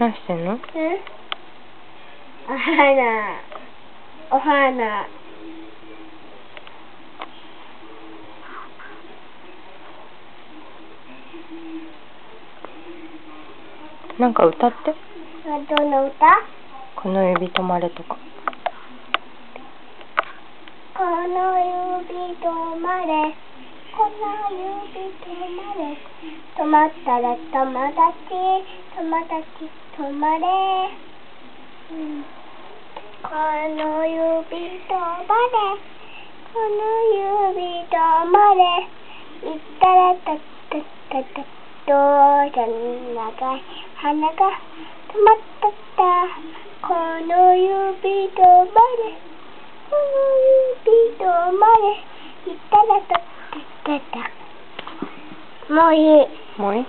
何してんの？お花。お花。なんか歌って。どの歌？この指止まれとか。この指止まれ。この指止まれ。止まったら友達。友達止まれ。この指止まれ。この指止まれ。言ったらたったたた。どうじゃ長い鼻が止まったった。この指止まれ。この指止まれ。言ったらたったたた。もういい。もういい？